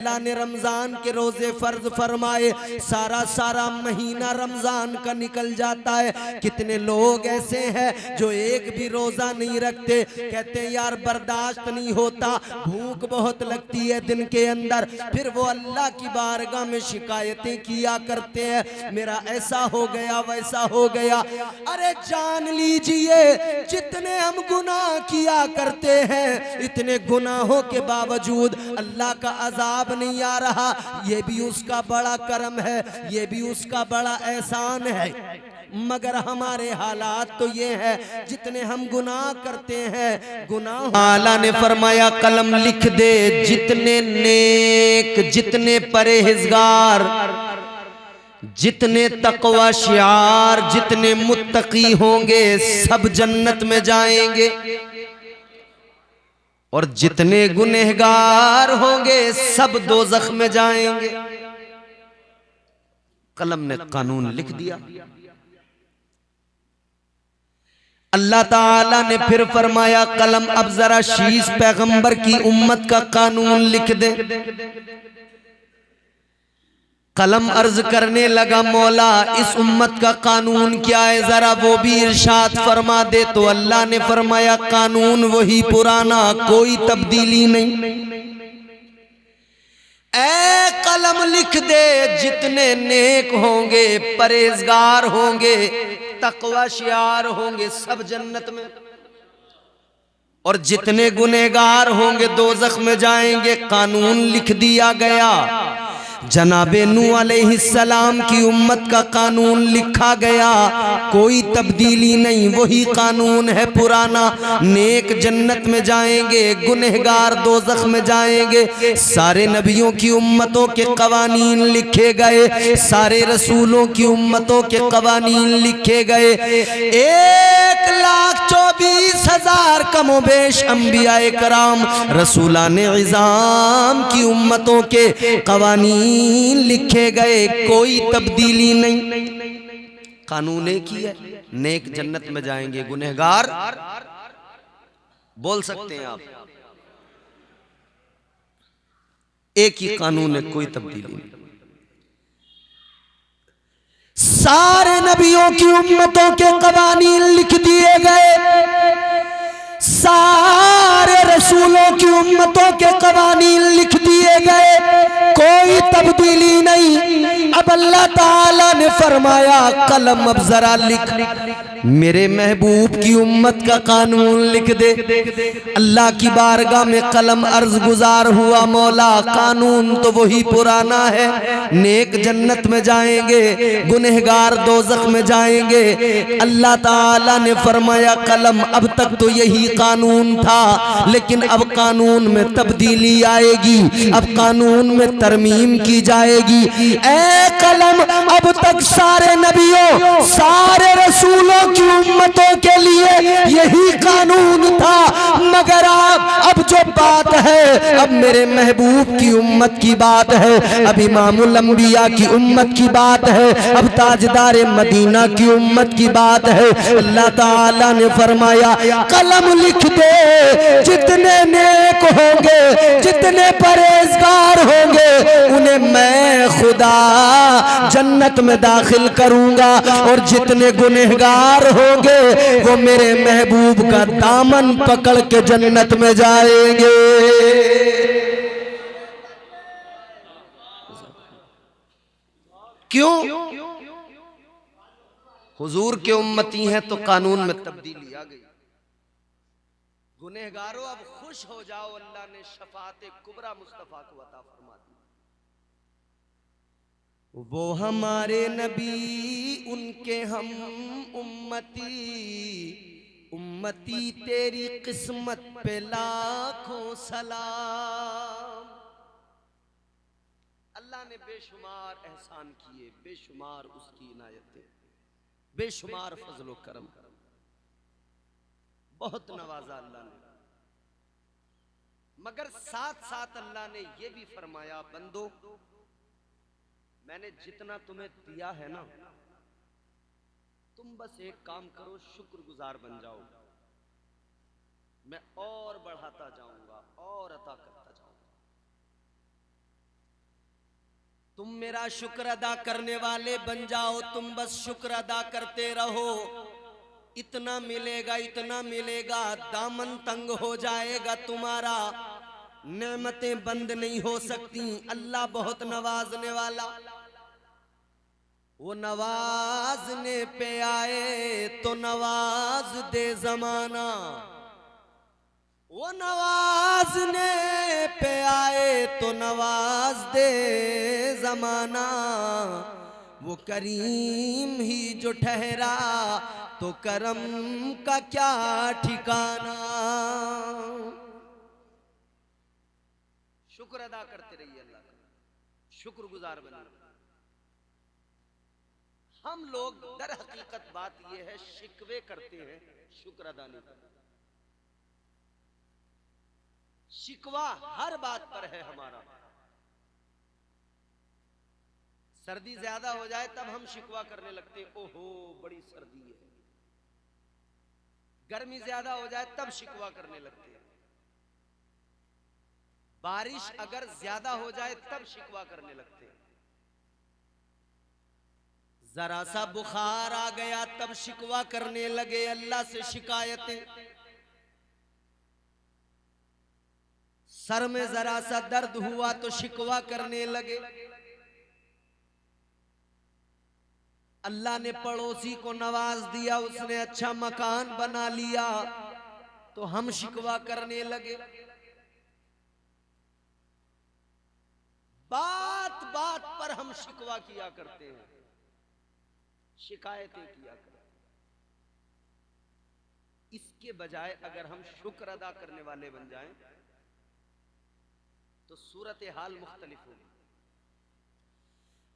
अल्लाह ने रमजान के रोजे फर्ज फरमाए, सारा महीना रमजान का निकल जाता है। कितने लोग ऐसे हैं जो एक भी रोजा नहीं रखते, कहते हैं यार बर्दाश्त नहीं होता, भूख बहुत लगती है दिन के अंदर। फिर वो अल्लाह की बारगाह में शिकायतें किया करते हैं, मेरा ऐसा हो गया वैसा हो गया। अरे जान लीजिए जितने हम गुनाह किया करते हैं, इतने गुनाहों के बावजूद अल्लाह का अजाब नहीं आ रहा, ये भी उसका बड़ा करम है, ये भी उसका बड़ा एहसान है। मगर हमारे हालात तो ये है, जितने हम गुनाह करते हैं, गुनाह आला ने फरमाया कलम लिख दे, जितने नेक, जितने परहेजगार, जितने तकवा शियार, जितने मुत्तकी होंगे सब जन्नत में जाएंगे, और जितने गुनहगार होंगे सब दोज़ख में जाएंगे। कलम ने कानून लिख दिया। अल्लाह ताला ने फिर फरमाया कलम अब जरा शीश पैगंबर की उम्मत का कानून लिख दे। कलम अर्ज करने लगा मौला इस उम्मत का कानून क्या है, जरा वो भी इरशाद फरमा दे। तो अल्लाह ने फरमाया कानून वही पुराना, कोई तब्दीली नहीं। ऐ कलम लिख दे, जितने नेक होंगे, परहेजगार होंगे, तकवा शियार होंगे सब जन्नत में, और जितने गुनहगार होंगे दोज़ख में जाएंगे। कानून लिख दिया गया। जनाबे नूह अलैहिस्सलाम की उम्मत का कानून लिखा गया, कोई तब्दीली नहीं, वही कानून है पुराना। नेक जन्नत में जाएंगे, गुनहगार दोज़ख में जाएंगे। सारे नबियों की उम्मतों के कवानीन लिखे गए, सारे रसूलों की उम्मतों के कवानीन लिखे गए। 1,24,000 कमोबेश अंबियाए कराम रसूलाने इज़ाम की उम्मतों के कवानीन लिखे गए, कोई तब्दीली नहीं। कानून एक ही है, नेक जन्नत में जाएंगे, गुनहगार बोल सकते हैं आप, एक ही कानून है, कोई तब्दीली नहीं। सारे नबियों की उम्मतों के कवानीन लिख दिए गए, सारे रसूलों की उम्मतों के कवानीन लिख दिए गए, कोई तब्दीली नहीं। अब अल्लाह ताला ने फरमाया कलम अब जरा लिख, मेरे महबूब की उम्मत का कानून लिख दे। अल्लाह की बारगाह में कलम अर्ज गुजार हुआ मौला कानून तो वही पुराना है, नेक जन्नत में जाएंगे, गुनहगार दोज़ख में जाएंगे। अल्लाह ताला ने फरमाया कलम अब तक तो यही कानून था, लेकिन अब कानून में तब्दीली आएगी, अब कानून में तरमीम की जाएगी। ऐ कलम अब तक सारे नबियों, सारे रसूलों की उम्मतों के लिए यही कानून था, मगर अब जो बात है अब मेरे महबूब की उम्मत की बात है, अब इमामुल अंबिया की उम्मत की बात है, अब ताजदार मदीना की उम्मत की बात है। अल्लाह ताला ने फरमाया कलम लिख दे, जितने नेक होंगे, जितने परहेजगार होंगे, उन्हें मैं खुदा जन्नत में दाखिल करूंगा, और जितने गुनहगार होंगे वो मेरे महबूब का दामन पकड़ के जन्नत में जाएंगे। क्यों? हुजूर के उम्मती हैं तो कानून में तब्दीली आ गई। गुनहगारों अब खुश हो जाओ, अल्लाह ने शफाअत कुबरा मुस्तफा को अता फरमा दी। वो हमारे नबी उनके हम उम्मती, उम्मती तेरी किस्मत पे लाखों सलाम। अल्लाह ने बेशुमार एहसान किए, बेशुमार उसकी इनायतें, बेशुमार फजलो करम, बहुत नवाजा अल्लाह ने। मगर साथ साथ अल्लाह ने यह भी फरमाया बंदो मैंने जितना तुम्हें दिया है ना, तुम बस एक काम करो, शुक्रगुजार बन जाओ, मैं और बढ़ाता जाऊंगा और अता करता जाऊंगा। तुम मेरा शुक्र अदा करने वाले बन जाओ, तुम बस शुक्र अदा करते रहो, इतना मिलेगा, दामन तंग हो जाएगा तुम्हारा, नेमतें बंद नहीं हो सकती। अल्लाह बहुत नवाजने वाला, वो नवाजने पे आए तो नवाज दे जमाना, वो नवाजने पे आए तो नवाज दे जमाना, वो करीम ही जो ठहरा तो करम का क्या ठिकाना। शुक्र अदा करते रहिए अल्लाह का, शुक्रगुजार बनिए। हम लोग दर हकीकत बात यह है, शिकवे करते हैं, शुक्र अदा नहीं करते। शिकवा हर बात पर है हमारा। सर्दी ज्यादा हो जाए तब हम शिकवा करने लगते, ओहो बड़ी सर्दी है। गर्मी ज्यादा हो जाए तब शिकवा करने लगते हैं। बारिश अगर ज्यादा हो जाए तब शिकवा करने लगते हैं। जरा सा बुखार आ गया तब शिकवा करने लगे, अल्लाह से शिकायतें। सर में जरा सा दर्द हुआ तो शिकवा करने लगे। अल्लाह ने पड़ोसी को नवाज दिया, उसने अच्छा मकान बना लिया तो हम शिकवा करने लगे। बात बात पर हम शिकवा किया करते हैं, शिकायतें किया करते हैं। इसके बजाय अगर हम शुक्र अदा करने वाले बन जाएं तो सूरत हाल मुख्तलिफ होगी।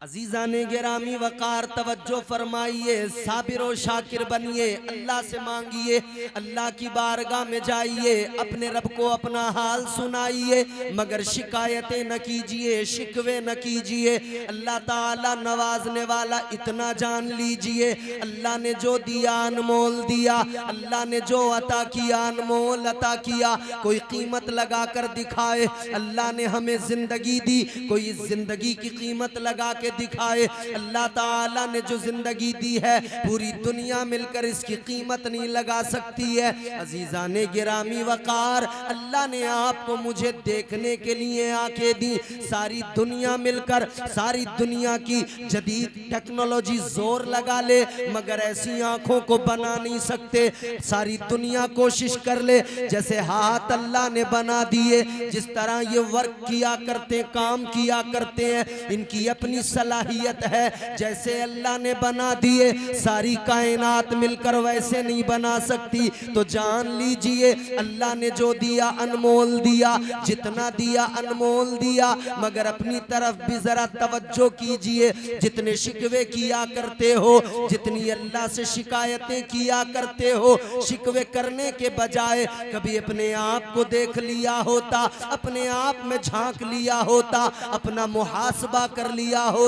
अजीजाने गिरामी वकार तवज्जो फरमाइए, साबिर और शाकिर बनिए, अल्लाह से मांगिए, अल्लाह की बारगाह में जाइए, अपने रब को अपना हाल सुनाइए, मगर शिकायतें न कीजिए, शिकवे न कीजिए। अल्लाह ताला नवाजने वाला, इतना जान लीजिए अल्लाह ने जो दिया अनमोल दिया, अल्लाह ने जो अता किया अनमोल अता किया। कोई कीमत लगा कर दिखाए, अल्लाह ने हमें जिंदगी दी, कोई जिंदगी की कीमत लगा के दिखाए। अल्लाह ताला ने जो जिंदगी दी है पूरी दुनिया मिलकर इसकी कीमत नहीं लगा सकती है। अजीजाने गिरामी वकार, अल्लाह ने आपको मुझे देखने के लिए आंखें दी, सारी दुनिया मिलकर सारी दुनिया की जदीद टेक्नोलॉजी जोर लगा ले मगर ऐसी आंखों को बना नहीं सकते। सारी दुनिया कोशिश कर ले, जैसे हाथ अल्लाह ने बना दिए, जिस तरह ये वर्क किया करते, काम किया करते हैं, इनकी अपनी सलाहियत है, जैसे अल्लाह ने बना दिए सारी कायनात मिलकर वैसे नहीं बना सकती। तो जान लीजिए अल्लाह ने जो दिया अनमोल दिया, जितना दिया अनमोल दिया, मगर अपनी तरफ भी जरा तवज्जो कीजिए। जितने शिकवे किया करते हो, जितनी अल्लाह से शिकायतें किया करते हो, शिकवे करने के बजाय कभी अपने आप को देख लिया होता, अपने आप में झांक लिया होता, अपना मुहासबा कर लिया होता।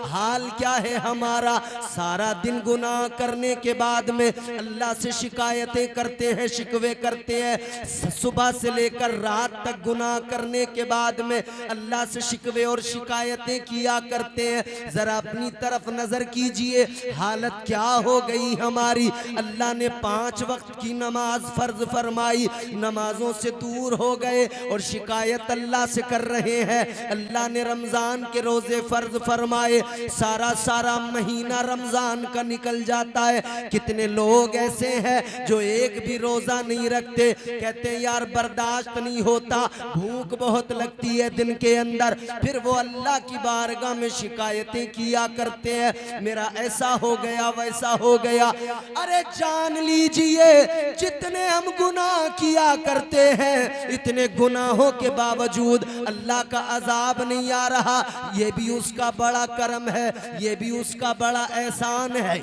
हाल क्या है हमारा, सारा दिन गुनाह करने के बाद में अल्लाह से शिकायतें करते हैं, शिकवे करते हैं। सुबह से लेकर रात तक गुनाह करने के बाद में अल्लाह से शिकवे और शिकायतें किया करते हैं। जरा अपनी तरफ नजर कीजिए, हालत क्या हो गई हमारी। अल्लाह ने 5 वक्त की नमाज फर्ज फरमाई, नमाजों से दूर हो गए और शिकायत अल्लाह से कर रहे हैं। अल्लाह ने रमजान के रोजे फर्ज फरमाए, सारा महीना रमजान का निकल जाता है। कितने लोग ऐसे हैं जो एक भी रोजा नहीं रखते, कहते हैं यार बर्दाश्त नहीं होता, भूख बहुत लगती है दिन के अंदर, फिर वो अल्लाह की बारगाह में शिकायतें किया करते हैं, मेरा ऐसा हो गया वैसा हो गया। अरे जान लीजिए जितने हम गुनाह किया करते हैं, इतने गुनाहों के बावजूद अल्लाह का अजाब नहीं आ रहा, ये भी उसका बड़ा करम है, ये भी उसका बड़ा एहसान है।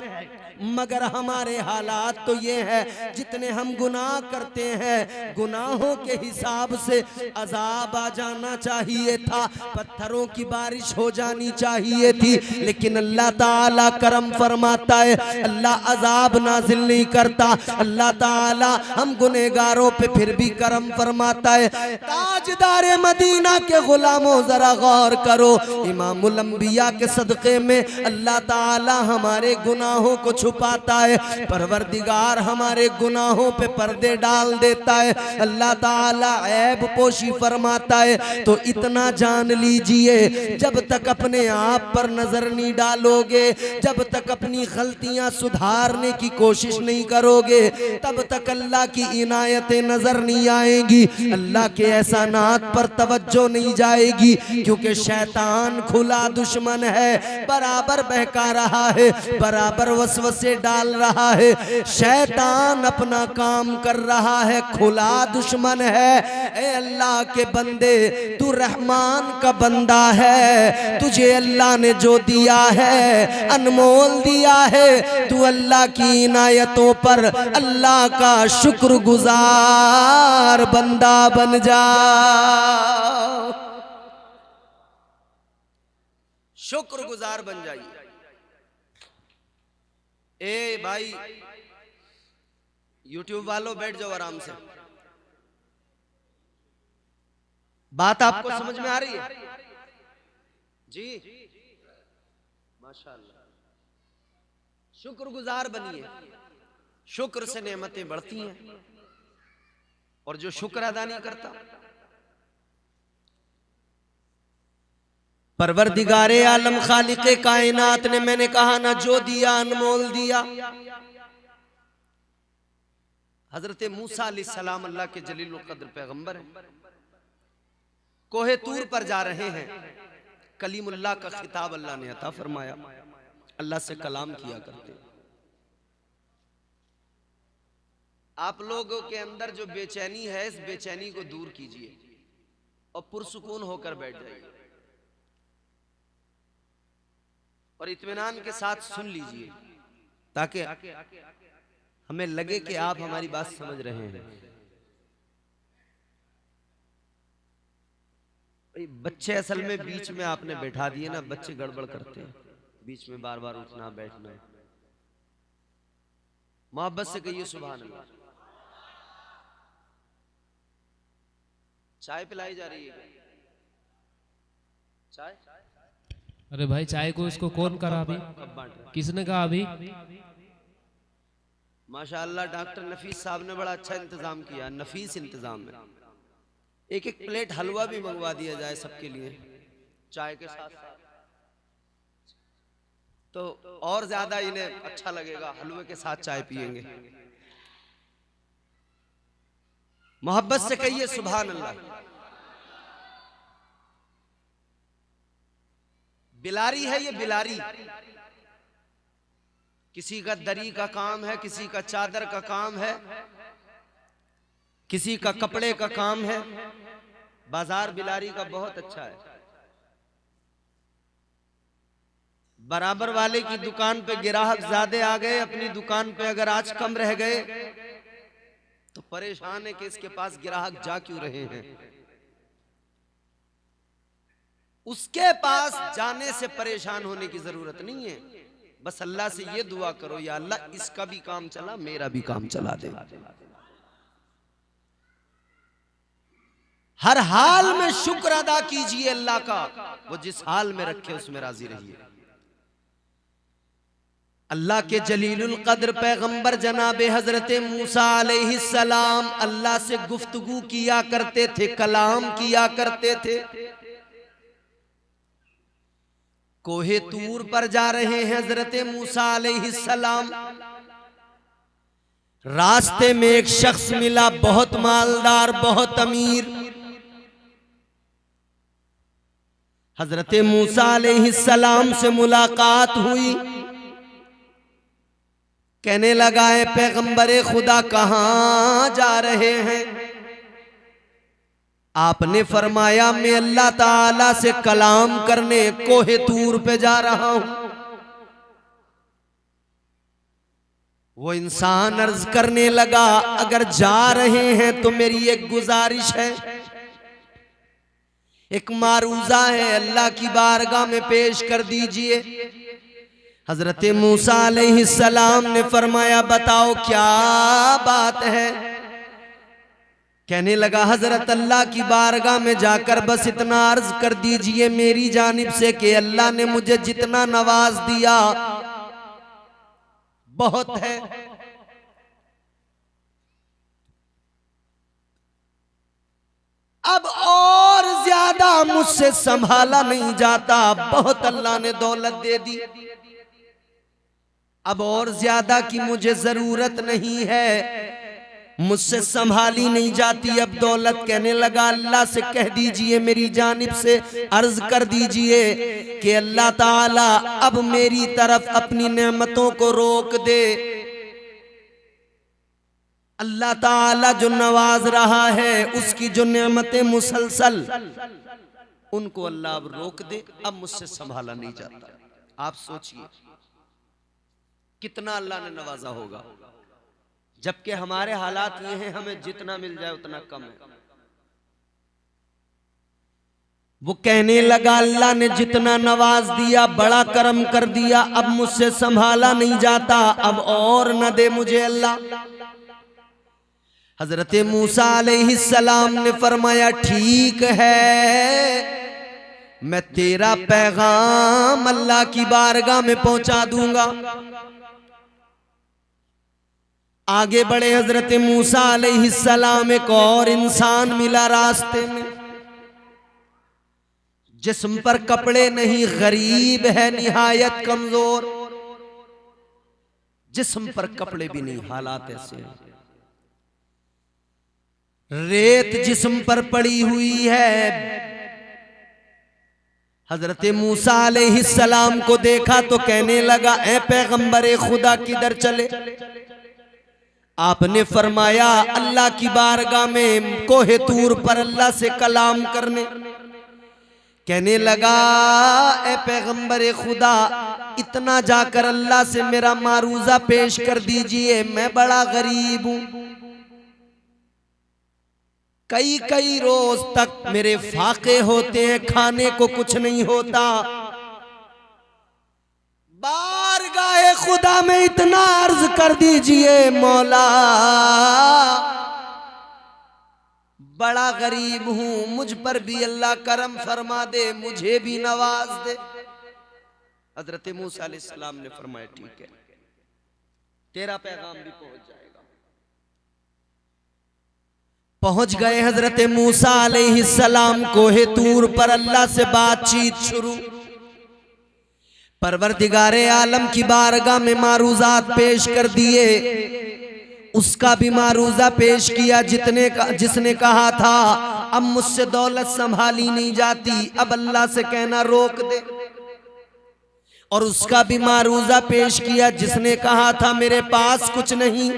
मगर हमारे हालात तो ये है, जितने हम गुनाह करते हैं, गुनाहों के हिसाब से अजाब आ जाना चाहिए था, पत्थरों की बारिश हो जानी चाहिए थी, लेकिन अल्लाह ताला करम फरमाता है, अल्लाह अजाब नाजिल नहीं करता। अल्लाह ताला हम गुनहगारों पे फिर भी करम फरमाता है। ताजदार मदीना के गुलामों जरा गौर करो, इमामुल अंबिया के सदक़े में अल्लाह ताला हमारे गुनाहों को छुपाता है, परवरदिगार हमारे गुनाहों पे पर्दे डाल देता है, अल्लाह ताला ऐब पोशी फरमाता है। तो इतना जान लीजिए, जब तक अपने आप पर नजर नहीं डालोगे, जब तक अपनी गलतियां सुधारने की कोशिश नहीं करोगे, तब तक अल्लाह की इनायतें नजर नहीं आएंगी, अल्लाह के एहसानात पर तवज्जो नहीं जाएगी, क्योंकि शैतान खुला दुश्मन है, बराबर बहका रहा है, बराबर वसवसे डाल रहा है। शैतान अपना काम कर रहा है, खुला दुश्मन है। ए अल्लाह के बंदे, तू रहमान का बंदा है, तुझे अल्लाह ने जो दिया है अनमोल दिया है, तू अल्लाह की इनायतों पर अल्लाह का शुक्रगुजार बंदा बन जा, शुक्रगुजार बन जाइए। ए भाई यूट्यूब वालों, बैठ जाओ आराम से। बात आपको समझ में आ रही है जी? माशाअल्लाह, शुक्रगुजार बनिए, शुक्र से नेमतें बढ़ती हैं, और जो शुक्र अदा नहीं करता, परवरदिगारे आलम खालिके कायनात ने, मैंने कहा ना, जो दिया अनमोल दिया। हजरत मूसा अलैहिस्सलाम अल्लाह के जलीलुल कद्र पैगंबर हैं, कोहे तूर पर जा रहे हैं, कलीमुल्लाह का खिताब अल्लाह ने अता फरमाया, अल्लाह से कलाम किया करते। आप लोगों के अंदर जो बेचैनी है, इस बेचैनी को दूर कीजिए और पुरसुकून होकर बैठ जाइए और इत्मीनान के साथ सुन लीजिए, ताकि हमें लगे कि आप हमारी बात समझ रहे हैं। बच्चे असल में बीच में आपने बैठा दिए ना, बच्चे गड़बड़ करते हैं, बीच में बार बार उठना बैठना। मोहब्बत से कहिए सुभान अल्लाह। चाय पिलाई जा रही है? चाय? अरे भाई, चाय को इसको कौन करा अभी? किसने कहा अभी? माशाअल्लाह डॉक्टर नफीस साहब ने बड़ा अच्छा इंतजाम किया, नफीस इंतजाम में। एक एक प्लेट हलवा भी मंगवा दिया जाए सबके लिए चाय के साथ साथ, तो और ज्यादा इन्हें अच्छा लगेगा, हलवे के साथ चाय पिएंगे। मोहब्बत से कहिए सुभान अल्लाह। बिलारी है ये, बिलारी। किसी का दरी का काम है, किसी का चादर का काम है, किसी का कपड़े का काम है। बाजार बिलारी का बहुत अच्छा है। बराबर वाले की दुकान पे ग्राहक ज्यादा आ गए, अपनी दुकान पे अगर आज कम रह गए तो परेशान है कि इसके पास ग्राहक जा क्यों रहे हैं। उसके पास जाने से परेशान होने की जरूरत नहीं है, बस अल्लाह से ये दुआ करो, या अल्लाह इसका भी काम चला, मेरा भी काम चला दे। हर हाल में शुक्र अदा कीजिए अल्लाह का, वो जिस हाल में रखे उसमें राजी रहिए। अल्लाह के जलीलुल कद्र पैगंबर जनाबे हजरत मूसा अलैहिस्सलाम अल्लाह से गुफ्तगू किया करते थे, कलाम किया करते थे। कोहे तूर पर जा रहे हैं हजरत मूसा अलैहिस्सलाम, रास्ते में एक शख्स मिला, बहुत मालदार, बहुत अमीर। हजरत मूसा अलैहिस्सलाम से मुलाकात हुई, कहने लगा है पैगंबरे खुदा कहां जा रहे हैं? आपने फरमाया मैं अल्लाह ताला से कलाम करने कोहे तूर पे जा रहा हूं। वो इंसान अर्ज करने लगा, अगर जा रहे हैं तो मेरी एक गुजारिश है, एक मारूजा है, अल्लाह की बारगाह में पेश कर दीजिए। हजरत मूसा अलैहिस्सलाम ने फरमाया, बताओ क्या बात है। कहने लगा, हजरत अल्लाह की बारगाह में जाकर बस इतना अर्ज कर दीजिए मेरी जानिब से कि अल्लाह ने मुझे जितना नवाज दिया बहुत है, अब और ज्यादा मुझसे संभाला नहीं जाता। बहुत अल्लाह ने दौलत दे दी, अब और ज्यादा की मुझे जरूरत नहीं है, मुझसे संभाली नहीं जाती अब दौलत। कहने लगा, अल्लाह से कह दीजिए, मेरी जानिब से अर्ज कर दीजिए कि अल्लाह ताला अब मेरी तरफ अपनी नेमतों को रोक दे। अल्लाह ताला जो नवाज रहा है, उसकी जो नेमतें मुसलसल, उनको अल्लाह अब रोक दे, अब मुझसे संभाला नहीं जाता। आप सोचिए कितना अल्लाह ने नवाजा होगा, जबकि हमारे हालात ये हैं, हमें जितना मिल जाए उतना कम है। वो कहने लगा, अल्लाह ने जितना नवाज दिया, बड़ा करम कर दिया, अब मुझसे संभाला नहीं जाता, अब और न दे मुझे अल्लाह। हजरत मूसा अलैहिस्सलाम ने फरमाया, ठीक है, मैं तेरा पैगाम अल्लाह की बारगाह में पहुंचा दूंगा। आगे बढ़े हजरत मूसा अलैहिस्सलाम, एक और इंसान मिला रास्ते में, जिस्म पर कपड़े नहीं, गरीब है, निहायत कमजोर, जिस्म पर कपड़े भी नहीं, हालात ऐसे हैं, रेत जिस्म पर पड़ी हुई है। हजरत मूसा अलैहिस्सलाम को देखा तो कहने लगा, ऐ पैगंबरे खुदा किधर चले। आपने फरमाया, अल्लाह की बारगाह में कोहे तूर पर अल्लाह से कलाम करने। कहने लगा, ऐ पैगंबरे खुदा, इतना जाकर अल्लाह से मेरा मारूजा पेश कर दीजिए, मैं बड़ा गरीब हूं, कई कई रोज तक मेरे फाके होते हैं, खाने को कुछ नहीं होता। बारगाहे खुदा में इतना अर्ज कर दीजिए, मौला बड़ा गरीब हूं, मुझ पर भी अल्लाह करम फरमा दे, मुझे भी नवाज दे। हजरत मूसा अलैहिस्सलाम ने फरमाया, ठीक है, तेरा पैगाम भी पहुंच जाएगा। पहुंच गए हजरत मूसा अलैहिस्सलाम कोहे तूर पर, अल्लाह से बातचीत शुरू। परवरदिगारे आलम की बारगाह में मारूजात पेश कर दिए, उसका भी मारूजा पेश किया जिसने कहा था, अब मुझसे दौलत संभाली नहीं जाती, अब अल्लाह से कहना रोक दे। और उसका भी मारूजा पेश किया जिसने कहा था, मेरे पास कुछ नहीं,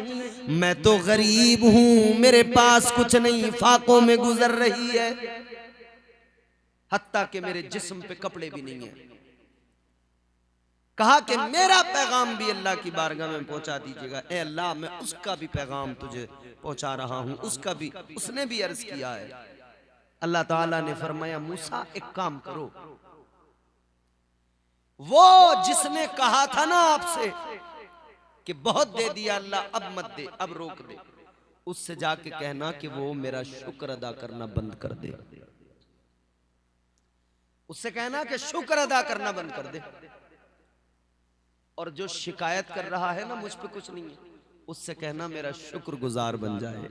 मैं तो गरीब हूं, मेरे पास कुछ नहीं, फाकों में गुजर रही है, हत्ता कि मेरे जिस्म पे कपड़े भी नहीं है। कहा कि मेरा पैगाम भी अल्लाह की बारगाह में पहुंचा दीजिएगा। ए अल्लाह, मैं उसका भी पैगाम तुझे पहुंचा रहा हूं, उसका भी, उसने भी अर्ज किया है। अल्लाह ताला ने फरमाया, मूसा एक काम करो, वो जिसने कहा था ना आपसे कि बहुत दे दिया अल्लाह, अब मत दे, अब रोक दे, उससे जाके कहना कि वो मेरा शुक्र अदा करना बंद कर दे। उससे कहना कि शुक्र अदा करना बंद कर दे। और जो शिकायत कर रहा है ना मुझ पे कुछ नहीं है, उससे कहना मेरा शुक्रगुजार बन जाए।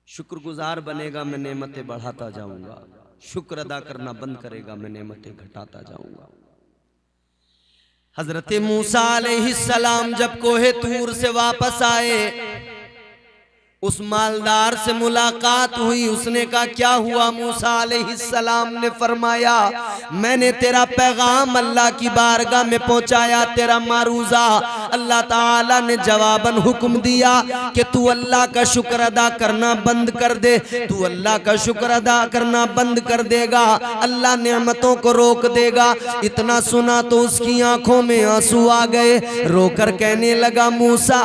शुक्रगुजार बनेगा, मैं नेमतें बढ़ाता जाऊंगा, शुक्र अदा करना बंद करेगा, मैं नेमतें घटाता जाऊंगा। हजरत मूसा अलैहिस्सलाम जब कोहे तूर से वापस आए उस मालदार से मुलाकात हुई। उसने कहा क्या हुआ मूसा अलैहिस्सलाम ने फरमाया मैंने तेरा पैगाम अल्लाह की बारगाह में पहुंचाया, तेरा मारूजा। अल्लाह ताला ने जवाबन हुक्म दिया कि तू अल्लाह का शुक्र अदा करना बंद कर दे। तू अल्लाह का शुक्र अदा करना बंद कर देगा, अल्लाह नेमतों को रोक देगा। इतना सुना तो उसकी आंखों में आंसू आ गए। रोकर कहने लगा मूसा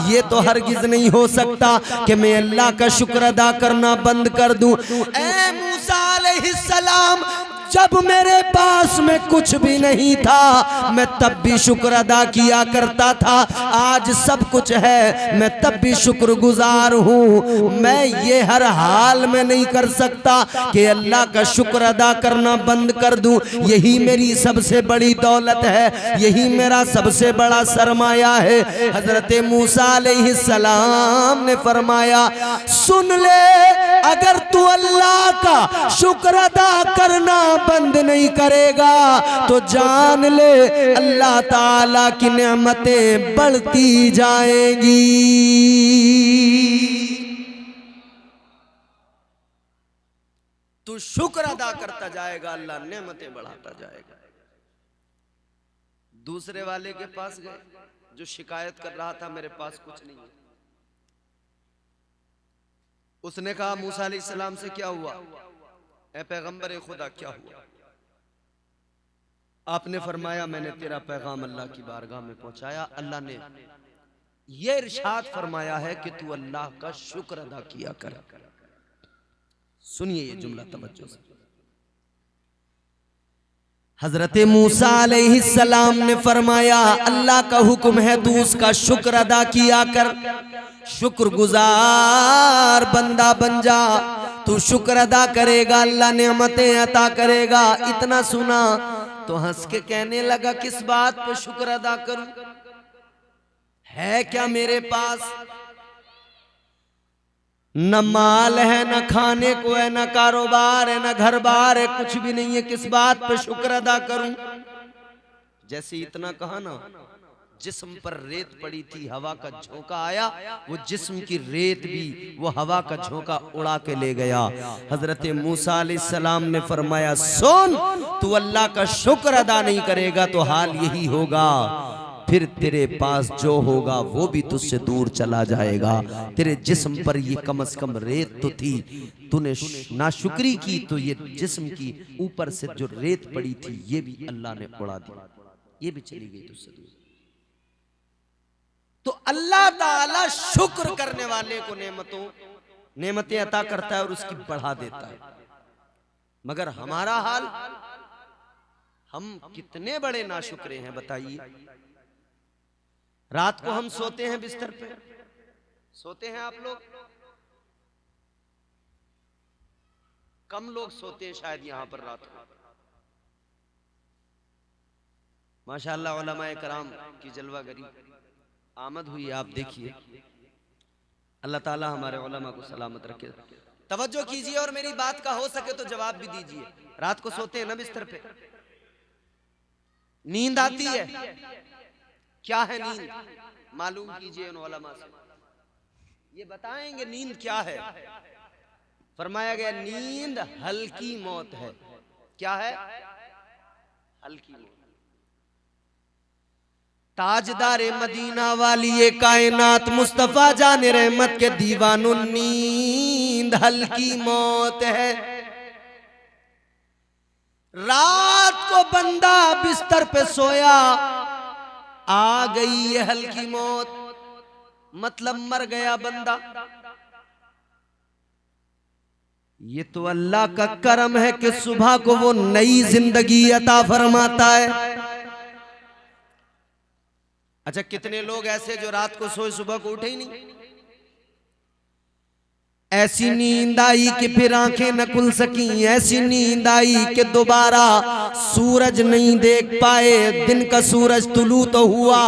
ये तो हरगिज नहीं हो सकता कि मैं अल्लाह का शुक्र अदा करना बंद कर दूं। ऐ मूसा अलैहिस्सलाम, जब मेरे पास में कुछ भी नहीं था मैं तब भी शुक्र अदा किया करता था। आज सब कुछ है, मैं तब भी शुक्रगुजार हूँ। मैं ये हर हाल में नहीं कर सकता कि अल्लाह का शुक्र अदा करना बंद कर दूं। यही मेरी सबसे बड़ी दौलत है, यही मेरा सबसे बड़ा सरमाया है। हजरत मूसा अलैहिस्सलाम ने फरमाया सुन ले, अगर तू अल्लाह का शुक्र अदा करना बंद नहीं करेगा तो जान ले अल्लाह ताला की नेमतें बढ़ती जाएंगी। तू शुक्र अदा करता जाएगा, अल्लाह नेमतें बढ़ाता जाएगा। दूसरे वाले के पास गए जो शिकायत कर रहा था मेरे पास कुछ नहीं है। उसने कहा मूसा अलैहिस्सलाम से क्या हुआ, ऐ पैगंबर खुदा क्या हुआ? आपने फरमाया मैंने तेरा पैगाम अल्लाह की बारगाह में पहुंचाया। अल्लाह ने ये इरशाद फरमाया है कि तू अल्लाह का शुक्र अदा किया कर। सुनिए ये जुमला तवज्जो से। हजरत मूसा अलैहिस्सलाम ने फरमाया अल्लाह का हुक्म है तू उसका शुक्र अदा किया कर, शुक्रगुजार बंदा बन जा। तू शुक्र अदा करेगा अल्लाह नेमतें अता करेगा। इतना सुना तो हंस के कहने लगा किस बात पे शुक्र अदा करूं? है क्या मेरे पास? न माल है, न खाने को है, न कारोबार है, न घर बार है, कुछ भी नहीं है। किस बात पे शुक्र अदा करूं? जैसे इतना कहा ना, जिस्म पर रेत पड़ी थी, हवा का झोंका आया, वो जिस्म की रेत भी वो हवा का झोंका उड़ा के ले गया। हजरत मूसा अलैहिस्सलाम ने फरमाया सुन, तू अल्लाह का शुक्र अदा नहीं करेगा तो हाल यही होगा, फिर तेरे पास जो होगा वो भी तुझसे दूर चला जाएगा। तेरे जिस्म पर ये कम से कम रेत तो थी, तूने नाशुक्री की तो ये जिस्म की ऊपर से जो रेत पड़ी थी ये भी अल्लाह ने उड़ा दी, ये भी चली गई तुझसे दूर। तो अल्लाह ताला शुक्र करने वाले को नेमतें अता करता है और उसकी बढ़ा देता है। मगर हमारा हाल, हम कितने बड़े नाशुक्रे हैं बताइए। रात को हम सोते हैं बिस्तर पे, सोते हैं आप लोग? कम लोग सोते हैं शायद यहां पर रात को। माशाअल्लाह उलमाए कराम की जलवागरी आमद हुई, आप देखिए। अल्लाह ताला हमारे उलमा को सलामत रखे। तवज्जो कीजिए और मेरी बात का हो सके तो जवाब भी दीजिए। रात को सोते हैं ना बिस्तर पे, नींद आती है? क्या है नींद? मालूम कीजिए उन उलमा से, ये बताएंगे नींद क्या है। फरमाया गया नींद हल्की मौत है। क्या है? हल्की मौत। ताजदारे मदीना वाली ये कायनात मुस्तफा जाने रहमत के दीवानों, नींद हल्की मौत है। रात को बंदा बिस्तर पे सोया, आ गई ये हल्की मौत, मतलब मर गया बंदा। ये तो अल्लाह का करम है कि सुबह को वो नई जिंदगी अता फरमाता है। अच्छा, कितने लोग ऐसे जो रात को सोए सुबह को उठे ही नहीं? ऐसी नींद आई कि फिर आंखें न खुल सकी, ऐसी नींद आई कि दोबारा सूरज नहीं देख पाए। दिन का सूरज तुलू तो हुआ,